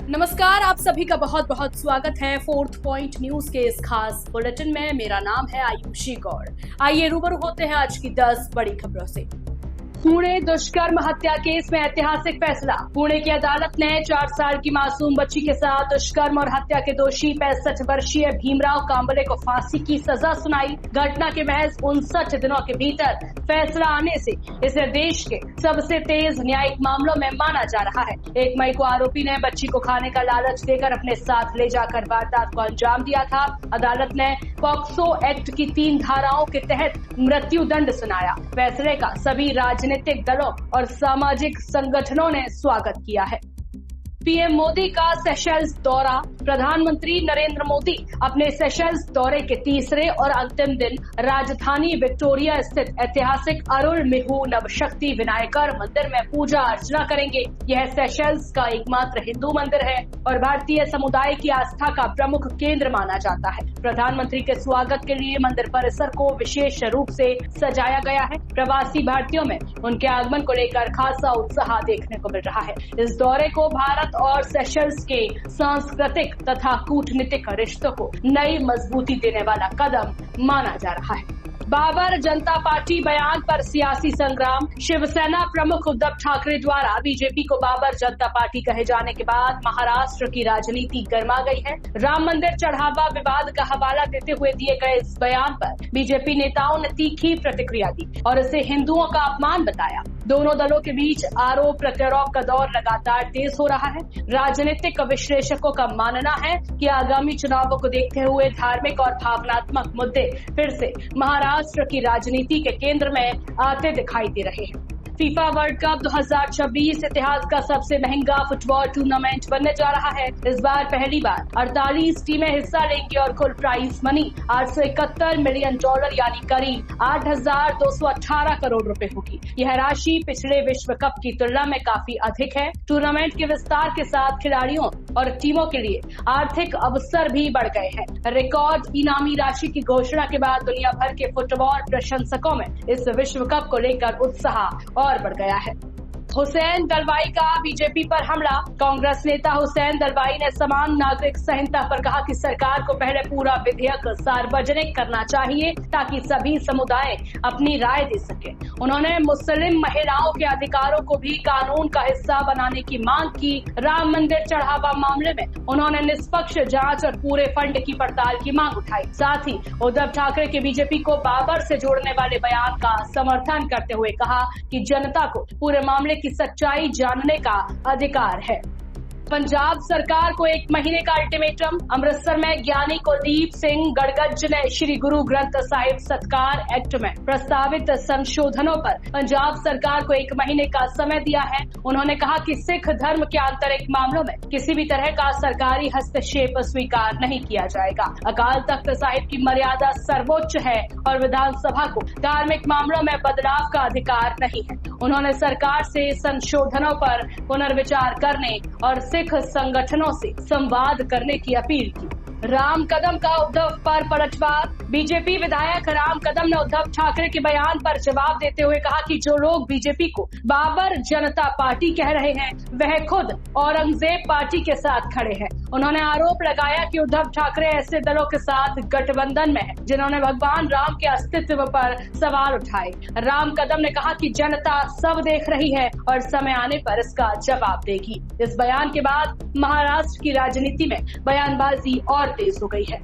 नमस्कार, आप सभी का बहुत बहुत स्वागत है फोर्थ पॉइंट न्यूज के इस खास बुलेटिन में। मेरा नाम है आयुषी गौड़। आइए रूबरू होते हैं आज की 10 बड़ी खबरों से। पुणे दुष्कर्म हत्या केस में ऐतिहासिक फैसला। पुणे की अदालत ने 4 साल की मासूम बच्ची के साथ दुष्कर्म और हत्या के दोषी 65 वर्षीय भीमराव कांबले को फांसी की सजा सुनाई। घटना के महज 59 दिनों के भीतर फैसला आने से इसे देश के सबसे तेज न्यायिक मामलों में माना जा रहा है। 1 मई को आरोपी ने बच्ची को खाने का लालच देकर अपने साथ ले जाकर वारदात को अंजाम दिया था। अदालत ने पॉक्सो एक्ट की 3 धाराओं के तहत मृत्यु दंड सुनाया। फैसले का सभी राजनीतिक दलों और सामाजिक संगठनों ने स्वागत किया है। पीएम मोदी का सेशेल्स दौरा। प्रधानमंत्री नरेंद्र मोदी अपने सेशेल्स दौरे के तीसरे और अंतिम दिन राजधानी विक्टोरिया स्थित ऐतिहासिक अरुल मिहू नवशक्ति विनायकर मंदिर में पूजा अर्चना करेंगे। यह सेशेल्स का एकमात्र हिंदू मंदिर है और भारतीय समुदाय की आस्था का प्रमुख केंद्र माना जाता है। प्रधानमंत्री के स्वागत के लिए मंदिर परिसर को विशेष रूप से सजाया गया है। प्रवासी भारतीयों में उनके आगमन को लेकर खासा उत्साह देखने को मिल रहा है। इस दौरे को भारत और सेशेल्स के सांस्कृतिक तथा कूटनीतिक रिश्तों को नई मजबूती देने वाला कदम माना जा रहा है। बाबर जनता पार्टी बयान पर सियासी संग्राम। शिवसेना प्रमुख उद्धव ठाकरे द्वारा बीजेपी को बाबर जनता पार्टी कहे जाने के बाद महाराष्ट्र की राजनीति गर्मा गई है। राम मंदिर चढ़ावा विवाद का हवाला देते हुए दिए गए इस बयान पर बीजेपी नेताओं ने तीखी प्रतिक्रिया दी और इसे हिंदुओं का अपमान बताया। दोनों दलों के बीच आरोप प्रत्यारोप का दौर लगातार तेज हो रहा है। राजनीतिक विश्लेषकों का मानना है कि आगामी चुनावों को देखते हुए धार्मिक और भावनात्मक मुद्दे फिर से महाराष्ट्र की राजनीति के केंद्र में आते दिखाई दे रहे हैं। फीफा वर्ल्ड कप 2026 इतिहास का सबसे महंगा फुटबॉल टूर्नामेंट बनने जा रहा है। इस बार पहली बार 48 टीमें हिस्सा लेंगी और कुल प्राइज मनी $871 मिलियन यानी करीब 8,218 करोड़ रुपए होगी। यह राशि पिछले विश्व कप की तुलना में काफी अधिक है। टूर्नामेंट के विस्तार के साथ खिलाड़ियों और टीमों के लिए आर्थिक अवसर भी बढ़ गए हैं। रिकॉर्ड इनामी राशि की घोषणा के बाद दुनिया भर के फुटबॉल प्रशंसकों में इस विश्व कप को लेकर उत्साह और बढ़ गया है। हुसैन दलवाई का बीजेपी पर हमला। कांग्रेस नेता हुसैन दलवाई ने समान नागरिक संहिता पर कहा कि सरकार को पहले पूरा विधेयक सार्वजनिक करना चाहिए ताकि सभी समुदाय अपनी राय दे सके। उन्होंने मुस्लिम महिलाओं के अधिकारों को भी कानून का हिस्सा बनाने की मांग की। राम मंदिर चढ़ावा मामले में उन्होंने निष्पक्ष जांच और पूरे फंड की पड़ताल की मांग उठाई। साथ ही उद्धव ठाकरे के बीजेपी को बाबर से जोड़ने वाले बयान का समर्थन करते हुए कहा कि जनता को पूरे मामले की सच्चाई जानने का अधिकार है। पंजाब सरकार को 1 महीने का अल्टीमेटम। अमृतसर में ज्ञानी कुलदीप सिंह गड़गज ने श्री गुरु ग्रंथ साहिब सत्कार एक्ट में प्रस्तावित संशोधनों पर पंजाब सरकार को 1 महीने का समय दिया है। उन्होंने कहा कि सिख धर्म के आंतरिक मामलों में किसी भी तरह का सरकारी हस्तक्षेप स्वीकार नहीं किया जाएगा। अकाल तख्त साहिब की मर्यादा सर्वोच्च है और विधानसभा को धार्मिक मामलों में बदलाव का अधिकार नहीं है। उन्होंने सरकार से संशोधनों पर पुनर्विचार करने और सिख संगठनों से संवाद करने की अपील की। राम कदम का उद्धव पर पलटवार। बीजेपी विधायक राम कदम ने उद्धव ठाकरे के बयान पर जवाब देते हुए कहा कि जो लोग बीजेपी को बाबर जनता पार्टी कह रहे हैं वह खुद औरंगजेब पार्टी के साथ खड़े हैं। उन्होंने आरोप लगाया कि उद्धव ठाकरे ऐसे दलों के साथ गठबंधन में है जिन्होंने भगवान राम के अस्तित्व पर सवाल उठाए। राम कदम ने कहा कि जनता सब देख रही है और समय आने पर इसका जवाब देगी। इस बयान के बाद महाराष्ट्र की राजनीति में बयानबाजी और तेज हो गई है।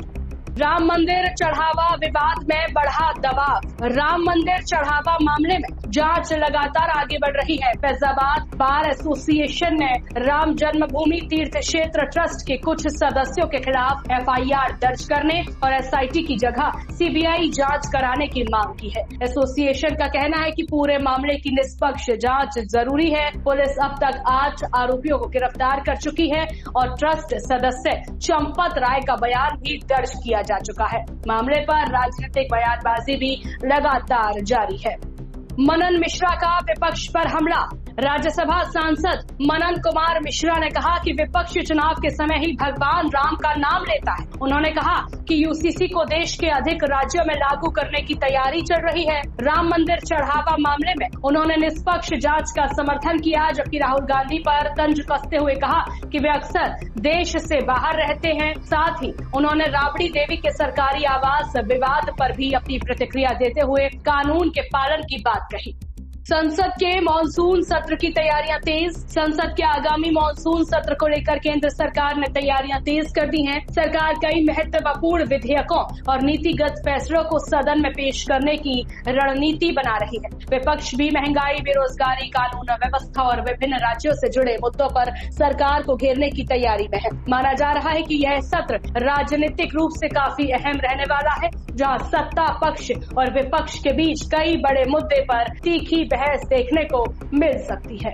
राम मंदिर चढ़ावा विवाद में बढ़ा दबाव। राम मंदिर चढ़ावा मामले में जांच लगातार आगे बढ़ रही है। फैजाबाद बार एसोसिएशन ने राम जन्मभूमि तीर्थ क्षेत्र ट्रस्ट के कुछ सदस्यों के खिलाफ एफआईआर दर्ज करने और एसआईटी की जगह सीबीआई जांच कराने की मांग की है। एसोसिएशन का कहना है कि पूरे मामले की निष्पक्ष जांच जरूरी है। पुलिस अब तक 8 आरोपियों को गिरफ्तार कर चुकी है और ट्रस्ट सदस्य चंपत राय का बयान भी दर्ज किया जा चुका है। मामले पर राजनीतिक बयानबाजी भी लगातार जारी है। मनन मिश्रा का विपक्ष पर हमला। राज्यसभा सांसद मनन कुमार मिश्रा ने कहा कि विपक्ष चुनाव के समय ही भगवान राम का नाम लेता है। उन्होंने कहा कि यूसीसी को देश के अधिक राज्यों में लागू करने की तैयारी चल रही है। राम मंदिर चढ़ावा मामले में उन्होंने निष्पक्ष जांच का समर्थन किया, जबकि राहुल गांधी पर तंज कसते हुए कहा कि वे अक्सर देश से बाहर रहते हैं। साथ ही उन्होंने राबड़ी देवी के सरकारी आवास विवाद पर भी अपनी प्रतिक्रिया देते हुए कानून के पालन की बात कही। संसद के मानसून सत्र की तैयारियां तेज। संसद के आगामी मानसून सत्र को लेकर केंद्र सरकार ने तैयारियां तेज कर दी हैं। सरकार कई महत्वपूर्ण विधेयकों और नीतिगत फैसलों को सदन में पेश करने की रणनीति बना रही है। विपक्ष भी महंगाई, बेरोजगारी, कानून व्यवस्था और विभिन्न राज्यों से जुड़े मुद्दों पर सरकार को घेरने की तैयारी में है। माना जा रहा है कि यह सत्र राजनीतिक रूप से काफी अहम रहने वाला है, जहां सत्ता पक्ष और विपक्ष के बीच कई बड़े मुद्दे पर तीखी बहस देखने को मिल सकती है।